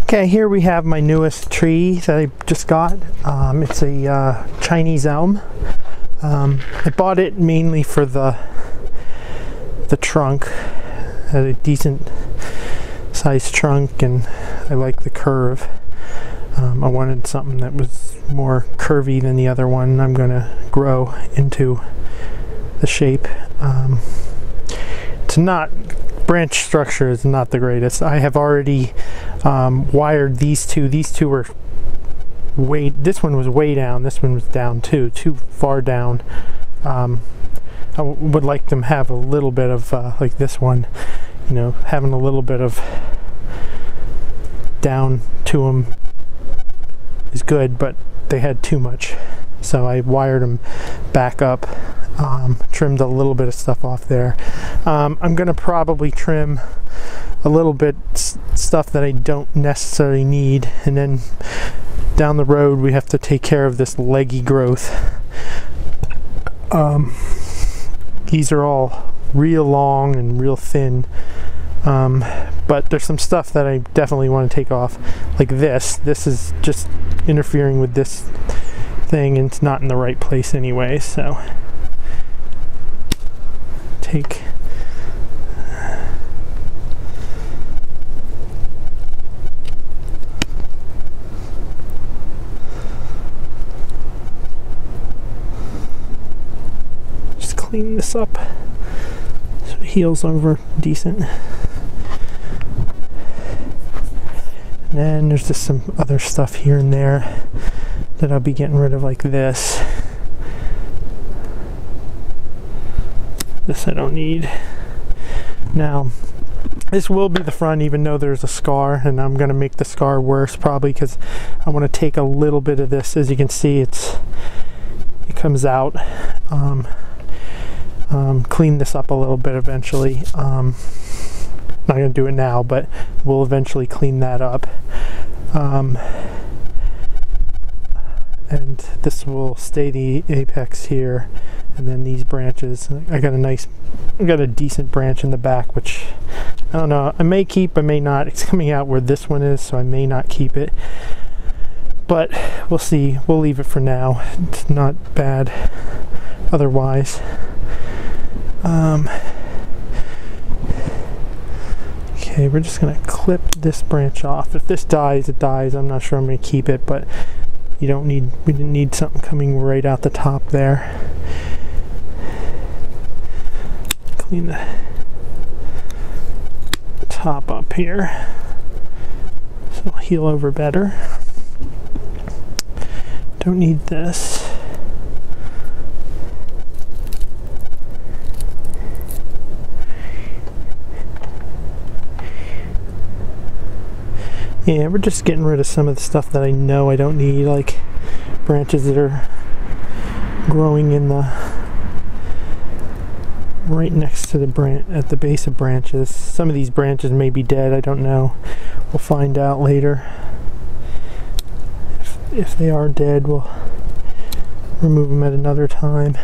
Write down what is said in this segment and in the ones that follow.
Okay, here we have my newest tree that I just got. It's a Chinese elm. I bought it mainly for the trunk. It had a decent sized trunk and I like the curve. I wanted something that was more curvy than the other one. I'm going to grow into the shape. It's not, branch structure is not the greatest. I have already wired these two. These two were this one was way down, this one was down too far down. I would like them have a little bit of like this one, you know, having a little bit of down to them is good, but they had too much, so I wired them back up. Trimmed a little bit of stuff off there. I'm gonna probably trim a little bit stuff that I don't necessarily need, and then down the road we have to take care of this leggy growth. These are all real long and real thin, but there's some stuff that I definitely want to take off, like this is just interfering with this thing and it's not in the right place anyway, so take just clean this up so it heals over decent. And then there's just some other stuff here and there that I'll be getting rid of, like this. This I don't need. Now, this will be the front, even though there's a scar, and I'm going to make the scar worse probably because I want to take a little bit of this. As you can see, it comes out. Clean this up a little bit eventually. Not going to do it now, but we'll eventually clean that up. And this will stay the apex here, and then these branches, I got a decent branch in the back, which I don't know, I may keep, I may not. It's coming out where this one is, so I may not keep it, but we'll see. We'll leave it for now. It's not bad otherwise. Okay, we're just gonna clip this branch off. If this dies, it dies. I'm not sure I'm gonna keep it, but we didn't need something coming right out the top there. Clean the top up here so it'll heal over better. Don't need this. Yeah, we're just getting rid of some of the stuff that I know I don't need, like branches that are growing in the right next to the branch at the base of branches. Some of these branches may be dead, I don't know. We'll find out later. If they are dead, we'll remove them at another time.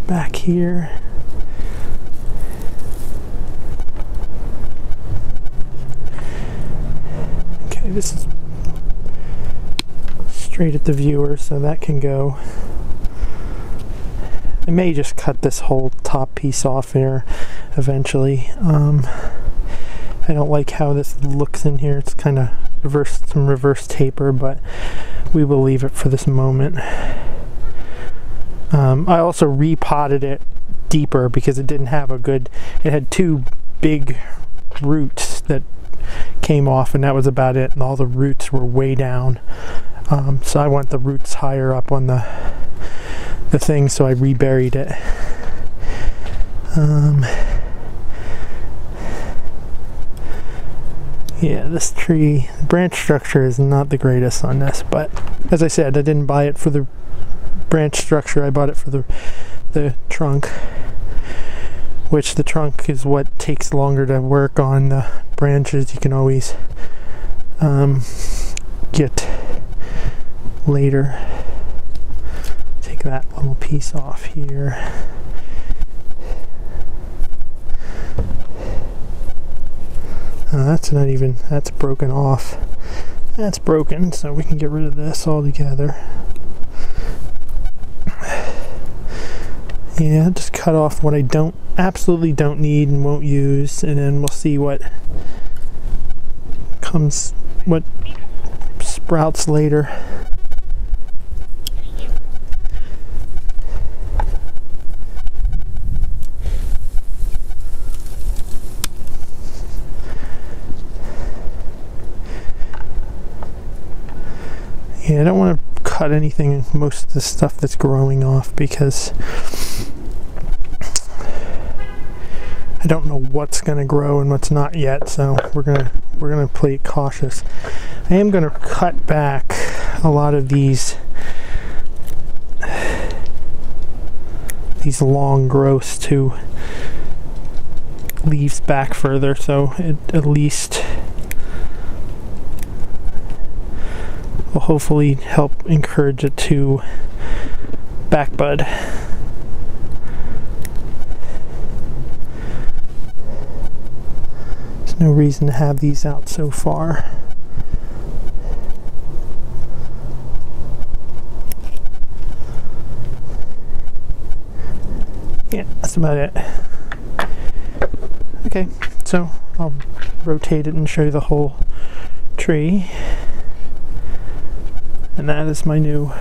Back here. Okay, this is straight at the viewer, so that can go. I may just cut this whole top piece off here eventually. I don't like how this looks in here. It's kind of some reverse taper, but we will leave it for this moment. I also repotted it deeper because it didn't have it had two big roots that came off, and that was about it, and all the roots were way down. So I want the roots higher up on the thing, so I reburied it. Yeah, this tree, branch structure is not the greatest on this, but as I said, I didn't buy it for the branch structure, I bought it for the trunk, which the trunk is what takes longer to work on. The branches you can always get later. Take that little piece off here. That's not even, that's broken off. That's broken, so we can get rid of this altogether. Yeah, just cut off what I absolutely don't need and won't use, and then we'll see what sprouts later. Yeah, I don't want to cut anything, most of the stuff that's growing off, because I don't know what's going to grow and what's not yet, so we're gonna play it cautious. I am going to cut back a lot of these long growths to leaves back further, so it at least will hopefully help encourage it to back bud. There's no reason to have these out so far. Yeah, that's about it. Okay, so I'll rotate it and show you the whole tree. And that is my new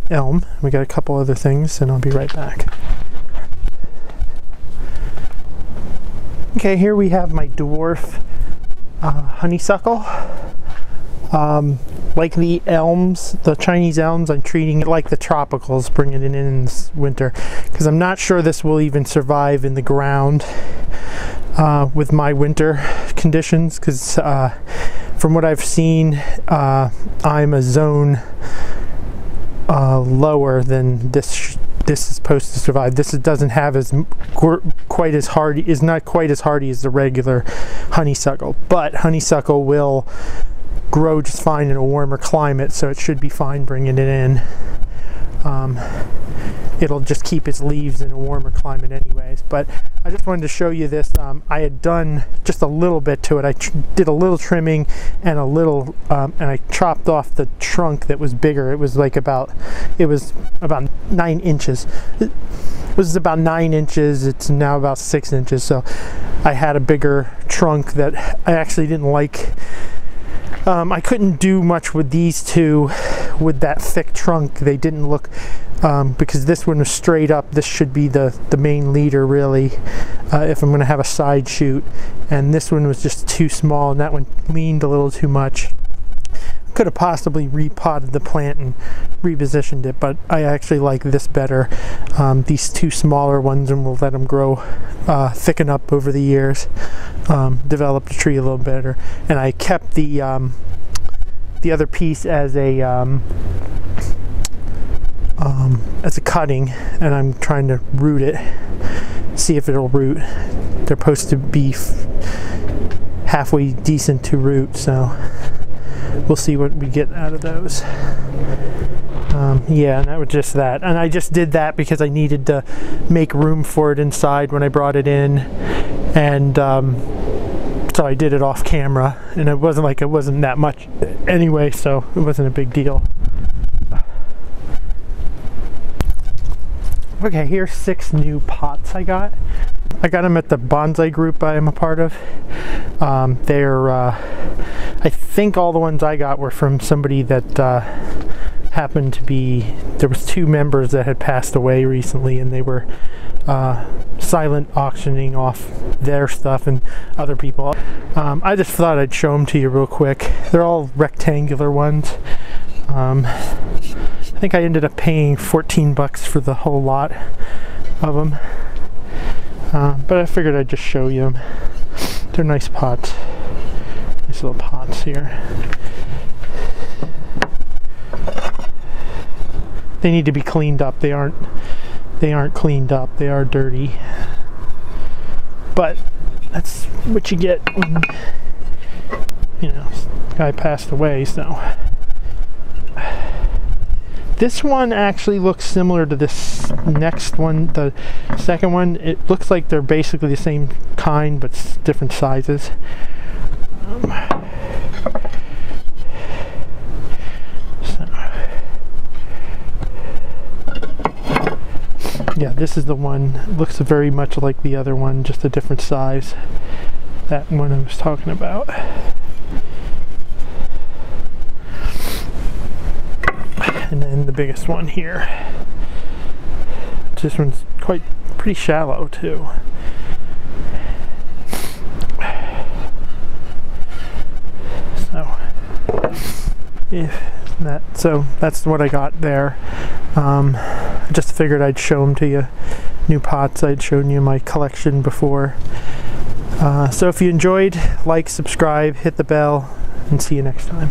elm. We got a couple other things, and I'll be right back. Okay, here we have my dwarf honeysuckle. Like the elms, the Chinese elms, I'm treating it like the tropicals, bringing it in this winter, because I'm not sure this will even survive in the ground with my winter conditions, because from what I've seen, I'm a zone lower than this. This is supposed to survive. This doesn't have quite as hardy. Is not quite as hardy as the regular honeysuckle, but honeysuckle will grow just fine in a warmer climate, so it should be fine bringing it in. It'll just keep its leaves in a warmer climate anyways. But I just wanted to show you this. I had done just a little bit to it. I did a little trimming and and I chopped off the trunk that was bigger. It was about 9 inches. It was about 9 inches. It's now about 6 inches. So I had a bigger trunk that I actually didn't like. I couldn't do much with these two with that thick trunk. They didn't look, because this one was straight up. This should be the main leader, really, if I'm going to have a side shoot. And this one was just too small, and that one leaned a little too much. Could have possibly repotted the plant and repositioned it, but I actually like this better. These two smaller ones, and we'll let them grow, thicken up over the years, develop the tree a little better. And I kept the other piece as a cutting, and I'm trying to root it, see if it'll root. They're supposed to be halfway decent to root, so we'll see what we get out of those. Yeah, and that was just that. And I just did that because I needed to make room for it inside when I brought it in. And so I did it off camera. And it wasn't that much anyway, so it wasn't a big deal. Okay, here's 6 new pots I got. I got them at the Bonsai group I am a part of. I think all the ones I got were from somebody that happened to be, there was 2 members that had passed away recently, and they were silent auctioning off their stuff and other people. I just thought I'd show them to you real quick. They're all rectangular ones. I think I ended up paying $14 for the whole lot of them. But I figured I'd just show you them. They're nice pots. Nice little pots here. They need to be cleaned up. They aren't cleaned up. They are dirty. But that's what you get when, you know, guy passed away. So this one actually looks similar to this next one, the second one. It looks like they're basically the same kind but different sizes. Yeah, this is the one. Looks very much like the other one, just a different size. That one I was talking about. And then the biggest one here. This one's pretty shallow too. So that's what I got there. I just figured I'd show them to you. New pots. I'd shown you my collection before. So if you enjoyed, like, subscribe, hit the bell, and see you next time.